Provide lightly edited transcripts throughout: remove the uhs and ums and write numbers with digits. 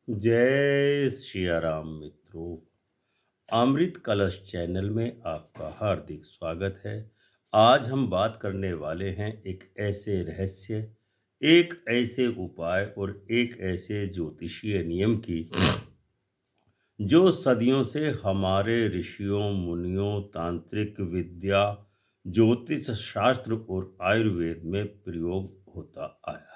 जय सिया राम मित्रों। अमृत कलश चैनल में आपका हार्दिक स्वागत है। आज हम बात करने वाले हैं एक ऐसे रहस्य, एक ऐसे उपाय और एक ऐसे ज्योतिषीय नियम की जो सदियों से हमारे ऋषियों मुनियों तांत्रिक विद्या ज्योतिष शास्त्र और आयुर्वेद में प्रयोग होता आया है।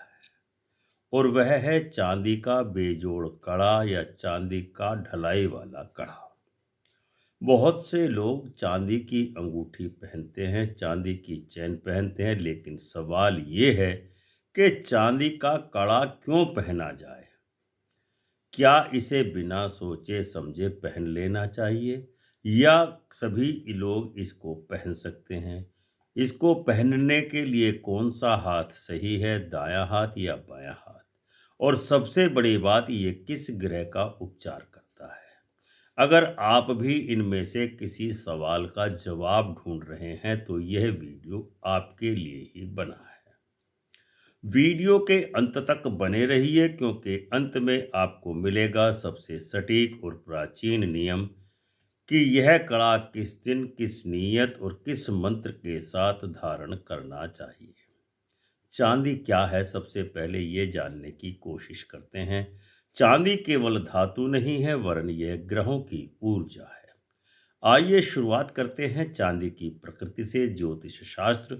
और वह है चांदी का बेजोड़ कड़ा या चांदी का ढलाई वाला कड़ा। बहुत से लोग चांदी की अंगूठी पहनते हैं, चांदी की चैन पहनते हैं, लेकिन सवाल ये है कि चांदी का कड़ा क्यों पहना जाए? क्या इसे बिना सोचे समझे पहन लेना चाहिए या सभी लोग इसको पहन सकते हैं? इसको पहनने के लिए कौन सा हाथ सही है, दायां हाथ या बायां हाथ? और सबसे बड़ी बात, ये किस ग्रह का उपचार करता है? अगर आप भी इनमें से किसी सवाल का जवाब ढूंढ रहे हैं तो यह वीडियो आपके लिए ही बना है। वीडियो के अंत तक बने रहिए, क्योंकि अंत में आपको मिलेगा सबसे सटीक और प्राचीन नियम कि यह कड़ा किस दिन, किस नियत और किस मंत्र के साथ धारण करना चाहिए। चांदी क्या है, सबसे पहले ये जानने की कोशिश करते हैं। चांदी केवल धातु नहीं है, वरन यह ग्रहों की ऊर्जा है। आइए शुरुआत करते हैं चांदी की प्रकृति से। ज्योतिष शास्त्र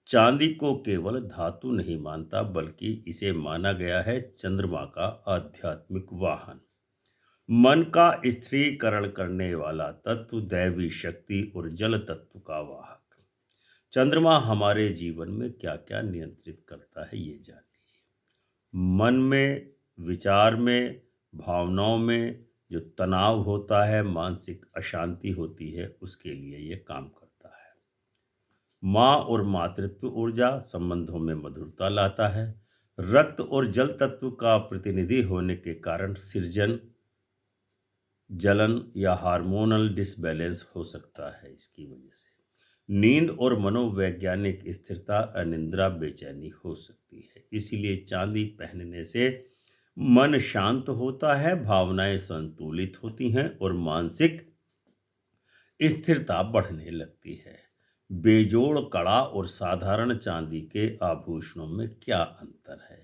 चांदी को केवल धातु नहीं मानता, बल्कि इसे माना गया है चंद्रमा का आध्यात्मिक वाहन, मन का स्थिरीकरण करने वाला तत्व, दैवी शक्ति और जल तत्व का वाहक। चंद्रमा हमारे जीवन में क्या क्या नियंत्रित करता है, ये जान लीजिए। मन में, विचार में, भावनाओं में जो तनाव होता है, मानसिक अशांति होती है, उसके लिए ये काम करता है। माँ और मातृत्व ऊर्जा संबंधों में मधुरता लाता है। रक्त और जल तत्व का प्रतिनिधि होने के कारण सृजन, जलन या हार्मोनल डिसबैलेंस हो सकता है। इसकी वजह से नींद और मनोवैज्ञानिक स्थिरता, अनिद्रा, बेचैनी हो सकती है। इसीलिए चांदी पहनने से मन शांत होता है, भावनाएं संतुलित होती हैं और मानसिक स्थिरता बढ़ने लगती है। बेजोड़ कड़ा और साधारण चांदी के आभूषणों में क्या अंतर है?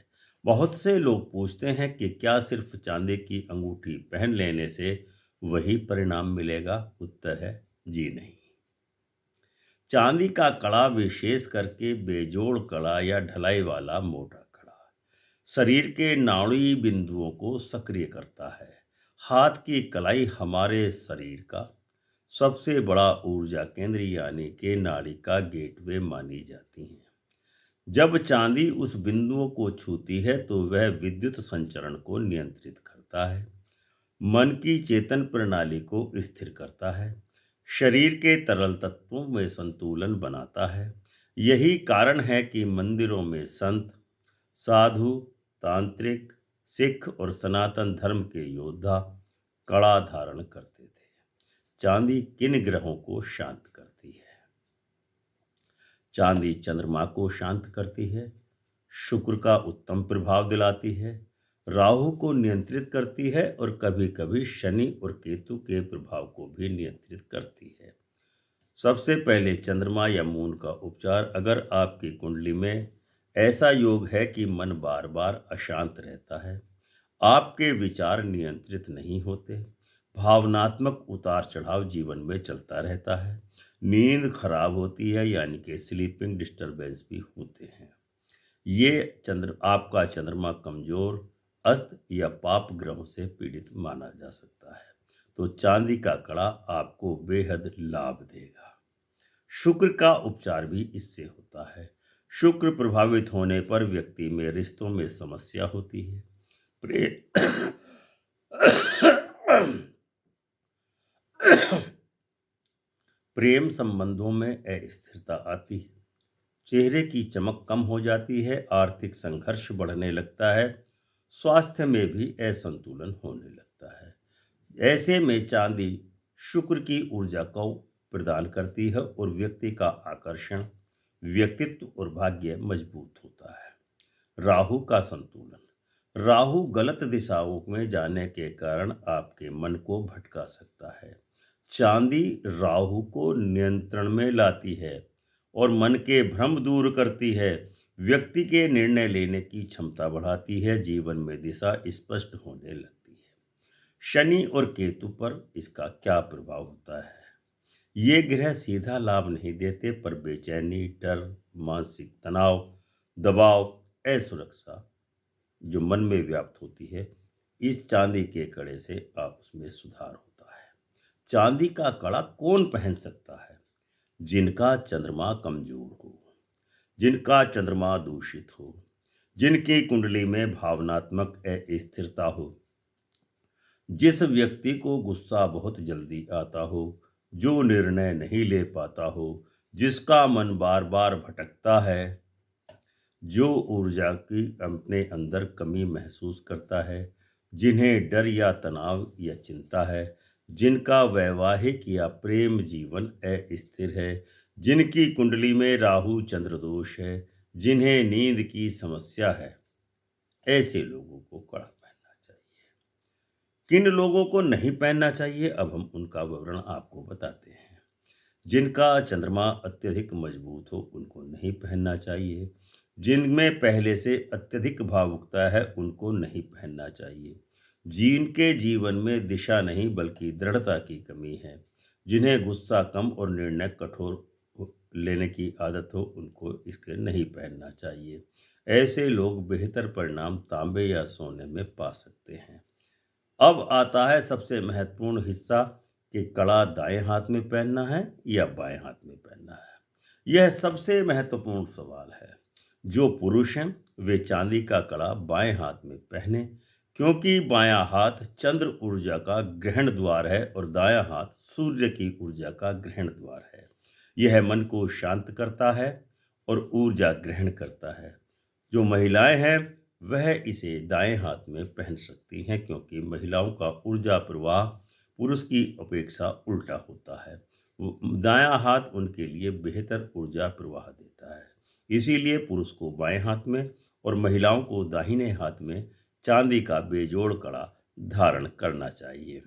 बहुत से लोग पूछते हैं कि क्या सिर्फ चांदी की अंगूठी पहन लेने से वही परिणाम मिलेगा? उत्तर है जी नहीं। चांदी का कड़ा, विशेष करके बेजोड़ कड़ा या ढलाई वाला मोटा कड़ा, शरीर के नाड़ी बिंदुओं को सक्रिय करता है। हाथ की कलाई हमारे शरीर का सबसे बड़ा ऊर्जा केंद्र यानी कि नाड़ी का गेटवे मानी जाती है। जब चांदी उस बिंदुओं को छूती है तो वह विद्युत संचरण को नियंत्रित करता है, मन की चेतन प्रणाली को स्थिर करता है, शरीर के तरल तत्वों में संतुलन बनाता है। यही कारण है कि मंदिरों में संत, साधु, तांत्रिक, सिख और सनातन धर्म के योद्धा कड़ा धारण करते थे। चांदी किन ग्रहों को शांत करती है? चांदी चंद्रमा को शांत करती है, शुक्र का उत्तम प्रभाव दिलाती है, राहु को नियंत्रित करती है और कभी कभी शनि और केतु के प्रभाव को भी नियंत्रित करती है। सबसे पहले चंद्रमा या मून का उपचार। अगर आपकी कुंडली में ऐसा योग है कि मन बार बार अशांत रहता है, आपके विचार नियंत्रित नहीं होते, भावनात्मक उतार चढ़ाव जीवन में चलता रहता है, नींद खराब होती है यानी कि स्लीपिंग डिस्टरबेंस भी होते हैं, ये आपका चंद्रमा कमजोर, अस्त या पाप ग्रहों से पीड़ित माना जा सकता है, तो चांदी का कड़ा आपको बेहद लाभ देगा। शुक्र का उपचार भी इससे होता है। शुक्र प्रभावित होने पर व्यक्ति में रिश्तों में समस्या होती है, प्रे प्रेम संबंधों में अस्थिरता आती है, चेहरे की चमक कम हो जाती है, आर्थिक संघर्ष बढ़ने लगता है, स्वास्थ्य में भी असंतुलन होने लगता है। ऐसे में चांदी शुक्र की ऊर्जा को प्रदान करती है और व्यक्ति का आकर्षण, व्यक्तित्व और भाग्य मजबूत होता है। राहु का संतुलन। राहु गलत दिशाओं में जाने के कारण आपके मन को भटका सकता है। चांदी राहु को नियंत्रण में लाती है और मन के भ्रम दूर करती है। व्यक्ति के निर्णय लेने की क्षमता बढ़ाती है। जीवन में दिशा स्पष्ट होने लगती है। शनि और केतु पर इसका क्या प्रभाव होता है? ये ग्रह सीधा लाभ नहीं देते, पर बेचैनी, डर, मानसिक तनाव, दबाव, असुरक्षा जो मन में व्याप्त होती है, इस चांदी के कड़े से आप उसमें सुधार होता है। चांदी का कड़ा कौन पहन सकता है? जिनका चंद्रमा कमजोर हो, जिनका चंद्रमा दूषित हो, जिनकी कुंडली में भावनात्मक अस्थिरता हो, जिस व्यक्ति को गुस्सा बहुत जल्दी आता हो, जो निर्णय नहीं ले पाता हो, जिसका मन बार बार भटकता है, जो ऊर्जा की अपने अंदर कमी महसूस करता है, जिन्हें डर या तनाव या चिंता है, जिनका वैवाहिक या प्रेम जीवन अस्थिर है, जिनकी कुंडली में राहु चंद्र दोष है, जिन्हें नींद की समस्या है, ऐसे लोगों को कड़ा पहनना चाहिए। किन लोगों को नहीं पहनना चाहिए, अब हम उनका विवरण आपको बताते हैं। जिनका चंद्रमा अत्यधिक मजबूत हो, उनको नहीं पहनना चाहिए। जिनमें पहले से अत्यधिक भावुकता है, उनको नहीं पहनना चाहिए। जिनके जीवन में दिशा नहीं बल्कि दृढ़ता की कमी है, जिन्हें गुस्सा कम और निर्णय कठोर लेने की आदत हो, उनको इसके नहीं पहनना चाहिए। ऐसे लोग बेहतर परिणाम तांबे या सोने में पा सकते हैं। अब आता है सबसे महत्वपूर्ण हिस्सा कि कड़ा दाएं हाथ में पहनना है या बाएं हाथ में पहनना है। यह सबसे महत्वपूर्ण सवाल है। जो पुरुष हैं वे चांदी का कड़ा बाएं हाथ में पहने, क्योंकि बायां हाथ चंद्र ऊर्जा का ग्रहण द्वार है और दायां हाथ सूर्य की ऊर्जा का ग्रहण द्वार है। यह मन को शांत करता है और ऊर्जा ग्रहण करता है। जो महिलाएं हैं वह इसे दाएं हाथ में पहन सकती हैं, क्योंकि महिलाओं का ऊर्जा प्रवाह पुरुष की अपेक्षा उल्टा होता है। दायां हाथ उनके लिए बेहतर ऊर्जा प्रवाह देता है। इसीलिए पुरुष को बाएं हाथ में और महिलाओं को दाहिने हाथ में चांदी का बेजोड़ कड़ा धारण करना चाहिए।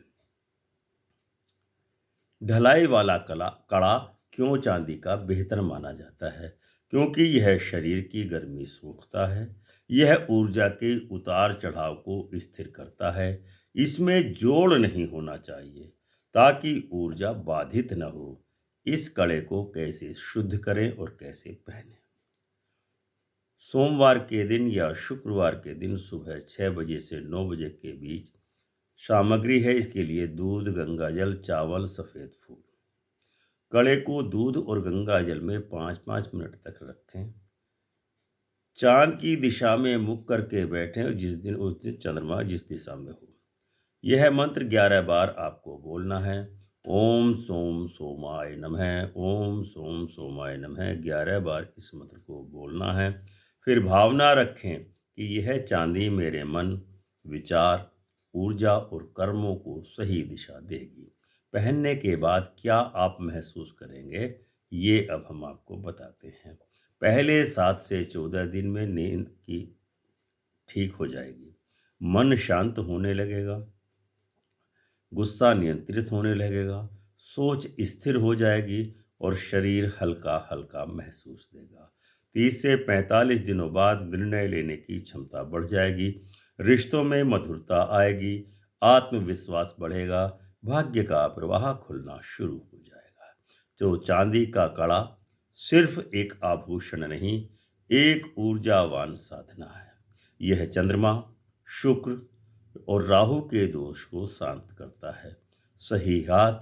ढलाई वाला कड़ा क्यों चांदी का बेहतर माना जाता है? क्योंकि यह शरीर की गर्मी सोखता है। यह ऊर्जा के उतार चढ़ाव को स्थिर करता है। इसमें जोड़ नहीं होना चाहिए ताकि ऊर्जा बाधित न हो। इस कड़े को कैसे शुद्ध करें और कैसे पहनें? सोमवार के दिन या शुक्रवार के दिन सुबह 6 बजे से 9 बजे के बीच सामग्री है इसके लिए: दूध, गंगाजल, चावल, सफ़ेद फूल। कड़े को दूध और गंगा जल में 5-5 मिनट तक रखें। चांद की दिशा में मुख करके बैठें और उस दिन चंद्रमा जिस दिशा में हो। यह मंत्र 11 बार आपको बोलना है। ओम सोम सोमाय नमः, ओम सोम सोमाय नमः 11 बार इस मंत्र को बोलना है। फिर भावना रखें कि यह चांदी मेरे मन, विचार, ऊर्जा और कर्मों को सही दिशा देगी। पहनने के बाद क्या आप महसूस करेंगे, ये अब हम आपको बताते हैं। पहले 7 से 14 दिन में नींद की ठीक हो जाएगी। मन शांत होने लगेगा, गुस्सा नियंत्रित होने लगेगा, सोच स्थिर हो जाएगी और शरीर हल्का हल्का महसूस देगा। 30 से 45 दिनों बाद निर्णय लेने की क्षमता बढ़ जाएगी, रिश्तों में मधुरता आएगी, आत्मविश्वास बढ़ेगा, भाग्य का प्रवाह खुलना शुरू हो जाएगा। तो चांदी का कड़ा सिर्फ एक आभूषण नहीं, एक ऊर्जावान साधना है। यह चंद्रमा, शुक्र और राहु के दोष को शांत करता है। सही हाथ,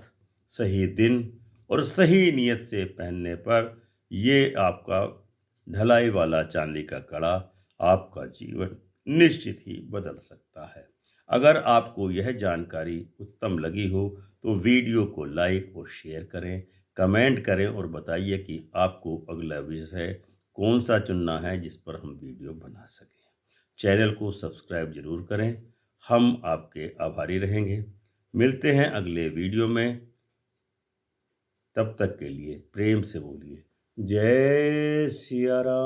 सही दिन और सही नियत से पहनने पर ये आपका ढलाई वाला चांदी का कड़ा आपका जीवन निश्चित ही बदल सकता है। अगर आपको यह जानकारी उत्तम लगी हो तो वीडियो को लाइक और शेयर करें, कमेंट करें और बताइए कि आपको अगला विषय कौन सा चुनना है जिस पर हम वीडियो बना सकें। चैनल को सब्सक्राइब जरूर करें। हम आपके आभारी रहेंगे। मिलते हैं अगले वीडियो में। तब तक के लिए प्रेम से बोलिए जय सिया राम।